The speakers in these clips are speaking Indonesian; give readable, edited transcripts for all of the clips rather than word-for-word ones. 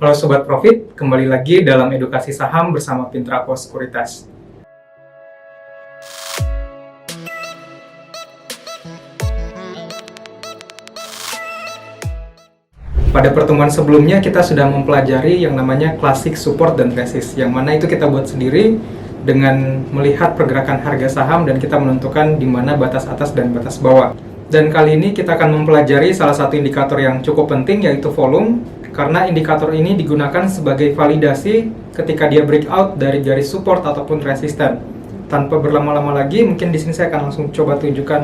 Halo Sobat Profit, kembali lagi dalam edukasi saham bersama Pintraco Sekuritas. Pada pertemuan sebelumnya kita sudah mempelajari yang namanya classic support dan resist, yang mana itu kita buat sendiri dengan melihat pergerakan harga saham dan kita menentukan di mana batas atas dan batas bawah. Dan kali ini kita akan mempelajari salah satu indikator yang cukup penting, yaitu volume, karena indikator ini digunakan sebagai validasi ketika dia breakout dari garis support ataupun resisten. Tanpa berlama-lama lagi, mungkin di sini saya akan langsung coba tunjukkan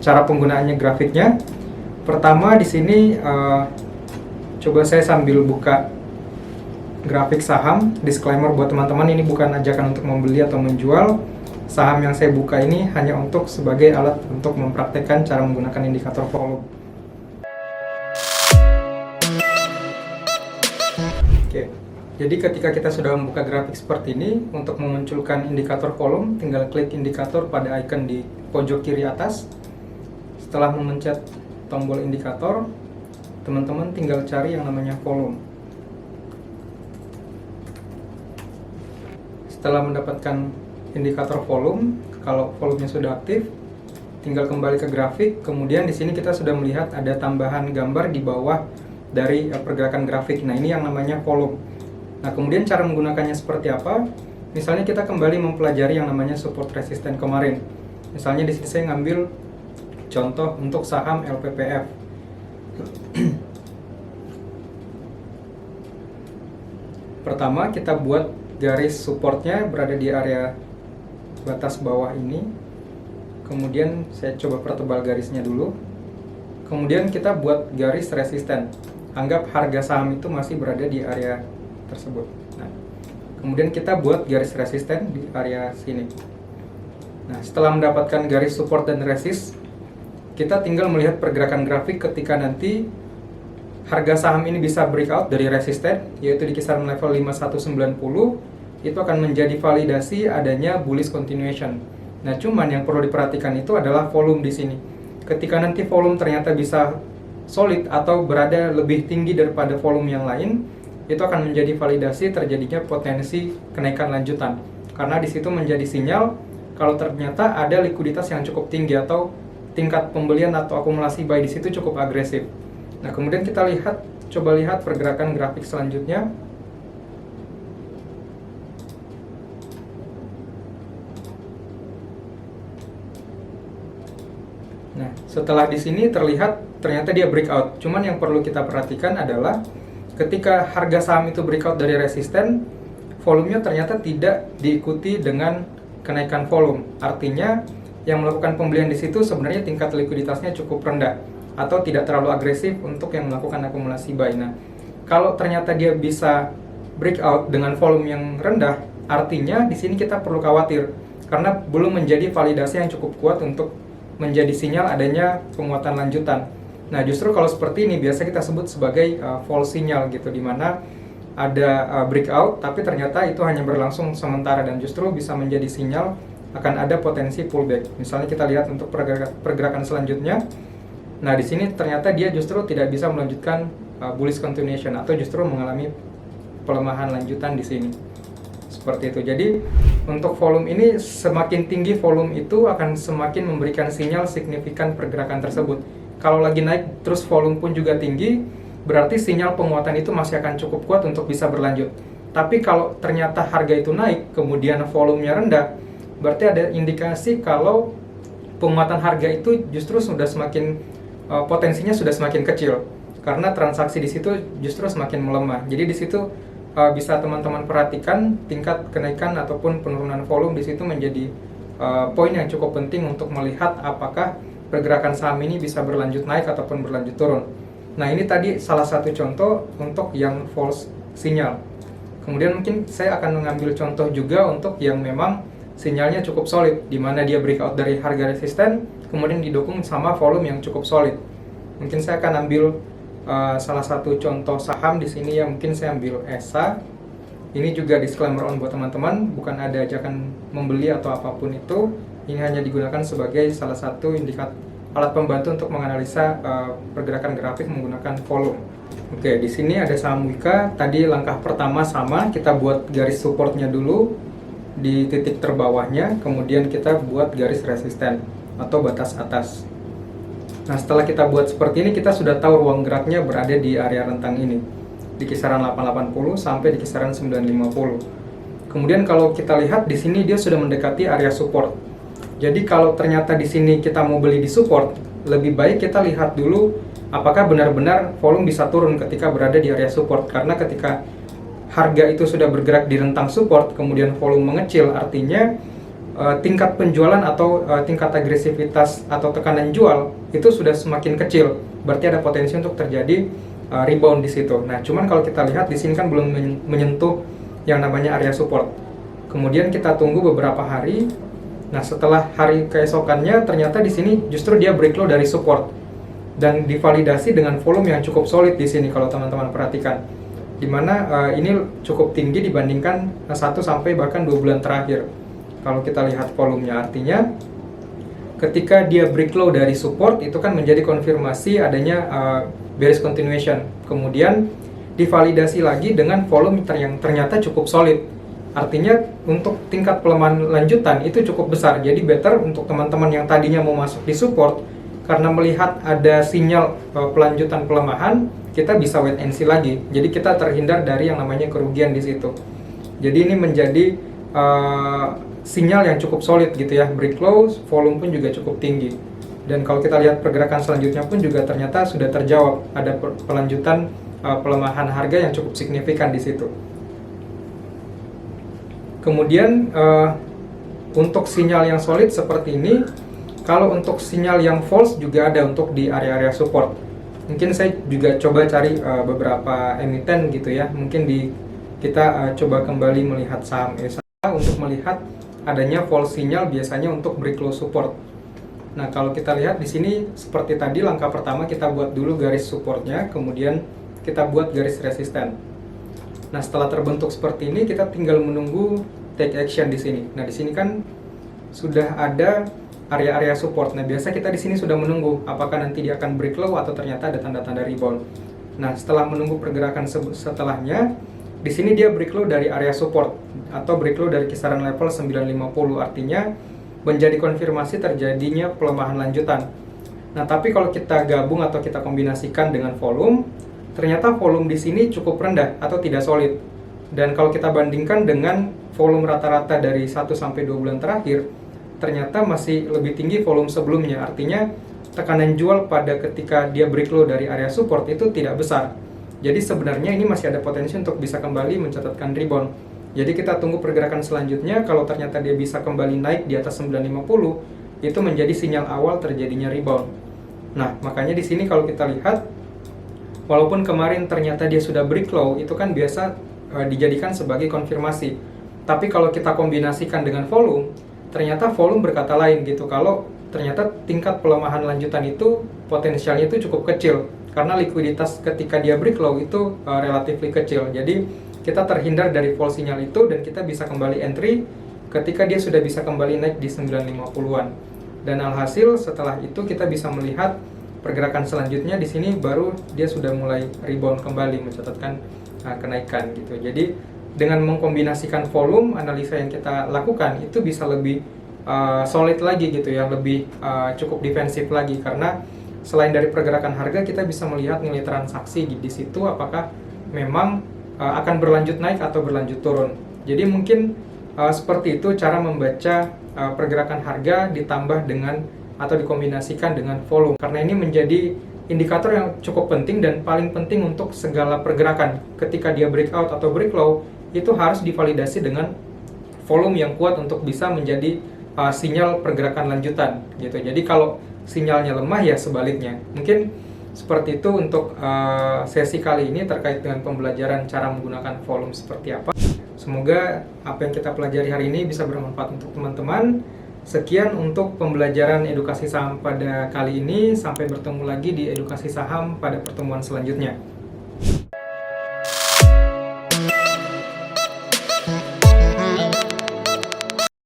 cara penggunaannya grafiknya. Pertama di sini coba saya sambil buka grafik saham. Disclaimer buat teman-teman, ini bukan ajakan untuk membeli atau menjual. Saham yang saya buka ini hanya untuk sebagai alat untuk mempraktekkan cara menggunakan indikator volume. Oke, jadi ketika kita sudah membuka grafik seperti ini, untuk memunculkan indikator volume, tinggal klik indikator pada icon di pojok kiri atas. Setelah memencet tombol indikator, teman-teman tinggal cari yang namanya volume. Setelah mendapatkan indikator volume, kalau volumenya sudah aktif, tinggal kembali ke grafik. Kemudian di sini kita sudah melihat ada tambahan gambar di bawah dari pergerakan grafik. Nah, ini yang namanya volume. Nah, kemudian cara menggunakannya seperti apa? Misalnya kita kembali mempelajari yang namanya support resisten kemarin. Misalnya di sini saya ngambil contoh untuk saham LPPF. Pertama, kita buat garis supportnya berada di area batas bawah ini. Kemudian saya coba pertebal garisnya dulu. Kemudian kita buat garis resisten. Anggap harga saham itu masih berada di area tersebut. Nah, kemudian kita buat garis resisten di area sini. Nah, setelah mendapatkan garis support dan resist, kita tinggal melihat pergerakan grafik ketika nanti harga saham ini bisa breakout dari resisten, yaitu di kisaran level 5190, itu akan menjadi validasi adanya bullish continuation. Nah, cuman yang perlu diperhatikan itu adalah volume di sini. Ketika nanti volume ternyata bisa solid atau berada lebih tinggi daripada volume yang lain, itu akan menjadi validasi terjadinya potensi kenaikan lanjutan. Karena di situ menjadi sinyal kalau ternyata ada likuiditas yang cukup tinggi atau tingkat pembelian atau akumulasi buy di situ cukup agresif. Nah, kemudian kita coba lihat pergerakan grafik selanjutnya. Nah, setelah di sini terlihat ternyata dia breakout. Cuman yang perlu kita perhatikan adalah ketika harga saham itu breakout dari resisten, volumenya ternyata tidak diikuti dengan kenaikan volume. Artinya yang melakukan pembelian di situ sebenarnya tingkat likuiditasnya cukup rendah atau tidak terlalu agresif untuk yang melakukan akumulasi buy. Nah, kalau ternyata dia bisa breakout dengan volume yang rendah, artinya di sini kita perlu khawatir karena belum menjadi validasi yang cukup kuat untuk menjadi sinyal adanya penguatan lanjutan. Nah, justru kalau seperti ini biasa kita sebut sebagai false signal gitu, di mana ada breakout tapi ternyata itu hanya berlangsung sementara dan justru bisa menjadi sinyal akan ada potensi pullback. Misalnya kita lihat untuk pergerakan selanjutnya. Nah, di sini ternyata dia justru tidak bisa melanjutkan bullish continuation atau justru mengalami pelemahan lanjutan di sini. Seperti itu. Jadi, untuk volume ini semakin tinggi volume itu akan semakin memberikan sinyal signifikan pergerakan tersebut. Kalau lagi naik terus volume pun juga tinggi, berarti sinyal penguatan itu masih akan cukup kuat untuk bisa berlanjut. Tapi kalau ternyata harga itu naik, kemudian volumenya rendah, berarti ada indikasi kalau penguatan harga itu justru sudah semakin potensinya sudah semakin kecil karena transaksi di situ justru semakin melemah. Jadi di situ bisa teman-teman perhatikan tingkat kenaikan ataupun penurunan volume di situ menjadi poin yang cukup penting untuk melihat apakah pergerakan saham ini bisa berlanjut naik ataupun berlanjut turun. Nah, ini tadi salah satu contoh untuk yang false sinyal. Kemudian mungkin saya akan mengambil contoh juga untuk yang memang sinyalnya cukup solid, di mana dia breakout dari harga resisten, kemudian didukung sama volume yang cukup solid. Mungkin saya akan ambil salah satu contoh saham di sini yang mungkin saya ambil ESA. Ini juga disclaimer on buat teman-teman, bukan ada ajakan membeli atau apapun itu. Ini hanya digunakan sebagai salah satu alat pembantu untuk menganalisa pergerakan grafik menggunakan volume. Oke, di sini ada saham Wika. Tadi langkah pertama sama, kita buat garis supportnya dulu di titik terbawahnya, kemudian kita buat garis resisten atau batas atas. Nah, setelah kita buat seperti ini, kita sudah tahu ruang geraknya berada di area rentang ini, di kisaran 880 sampai di kisaran 950. Kemudian kalau kita lihat di sini dia sudah mendekati area support. Jadi kalau ternyata di sini kita mau beli di support, lebih baik kita lihat dulu apakah benar-benar volume bisa turun ketika berada di area support. Karena ketika harga itu sudah bergerak di rentang support, kemudian volume mengecil, artinya tingkat penjualan atau tingkat agresivitas atau tekanan jual itu sudah semakin kecil. Berarti ada potensi untuk terjadi rebound di situ. Nah, cuman kalau kita lihat di sini kan belum menyentuh yang namanya area support. Kemudian kita tunggu beberapa hari. Nah, setelah hari keesokannya ternyata di sini justru dia break low dari support dan divalidasi dengan volume yang cukup solid di sini kalau teman-teman perhatikan. Dimana ini cukup tinggi dibandingkan 1 sampai bahkan 2 bulan terakhir. Kalau kita lihat volumenya, artinya ketika dia break low dari support itu kan menjadi konfirmasi adanya bearish continuation. Kemudian divalidasi lagi dengan volume yang ternyata cukup solid. Artinya untuk tingkat pelemahan lanjutan itu cukup besar. Jadi better untuk teman-teman yang tadinya mau masuk di support, karena melihat ada sinyal pelanjutan pelemahan, kita bisa wait and see lagi. Jadi kita terhindar dari yang namanya kerugian di situ. Jadi ini menjadi sinyal yang cukup solid gitu ya. Break low, volume pun juga cukup tinggi. Dan kalau kita lihat pergerakan selanjutnya pun juga ternyata sudah terjawab. Ada pelanjutan pelemahan harga yang cukup signifikan di situ. Kemudian untuk sinyal yang solid seperti ini, kalau untuk sinyal yang false juga ada untuk di area-area support. Mungkin saya juga coba cari beberapa emiten gitu ya. Mungkin kita coba kembali melihat saham ESA untuk melihat adanya false sinyal biasanya untuk break low support. Nah, kalau kita lihat di sini seperti tadi langkah pertama kita buat dulu garis supportnya, kemudian kita buat garis resisten. Nah, setelah terbentuk seperti ini, kita tinggal menunggu take action di sini. Nah, di sini kan sudah ada area-area support. Nah, biasa kita di sini sudah menunggu apakah nanti dia akan break low atau ternyata ada tanda-tanda rebound. Nah, setelah menunggu pergerakan setelahnya, di sini dia break low dari area support atau break low dari kisaran level 950. Artinya menjadi konfirmasi terjadinya pelemahan lanjutan. Nah, tapi kalau kita gabung atau kita kombinasikan dengan volume, ternyata volume di sini cukup rendah atau tidak solid. Dan kalau kita bandingkan dengan volume rata-rata dari 1 sampai 2 bulan terakhir, ternyata masih lebih tinggi volume sebelumnya. Artinya tekanan jual pada ketika dia break low dari area support itu tidak besar. Jadi sebenarnya ini masih ada potensi untuk bisa kembali mencatatkan rebound. Jadi kita tunggu pergerakan selanjutnya. Kalau ternyata dia bisa kembali naik di atas 950, itu menjadi sinyal awal terjadinya rebound. Nah, makanya di sini kalau kita lihat, walaupun kemarin ternyata dia sudah break low, itu kan biasa dijadikan sebagai konfirmasi. Tapi kalau kita kombinasikan dengan volume, ternyata volume berkata lain gitu. Kalau ternyata tingkat pelemahan lanjutan itu potensialnya itu cukup kecil. Karena likuiditas ketika dia break low itu relatif kecil. Jadi kita terhindar dari false sinyal itu dan kita bisa kembali entry ketika dia sudah bisa kembali naik di 950-an. Dan alhasil setelah itu kita bisa melihat pergerakan selanjutnya di sini baru dia sudah mulai rebound kembali mencatatkan kenaikan gitu. Jadi dengan mengkombinasikan volume, analisa yang kita lakukan itu bisa lebih solid lagi gitu ya, lebih cukup defensif lagi karena selain dari pergerakan harga kita bisa melihat nilai transaksi di situ apakah memang akan berlanjut naik atau berlanjut turun. Jadi mungkin seperti itu cara membaca pergerakan harga ditambah dengan atau dikombinasikan dengan volume, karena ini menjadi indikator yang cukup penting dan paling penting untuk segala pergerakan. Ketika dia breakout atau break low, itu harus divalidasi dengan volume yang kuat untuk bisa menjadi sinyal pergerakan lanjutan gitu. Jadi kalau sinyalnya lemah ya sebaliknya. Mungkin seperti itu untuk sesi kali ini terkait dengan pembelajaran cara menggunakan volume seperti apa. Semoga apa yang kita pelajari hari ini bisa bermanfaat untuk teman-teman. Sekian untuk pembelajaran edukasi saham pada kali ini. Sampai bertemu lagi di edukasi saham pada pertemuan selanjutnya.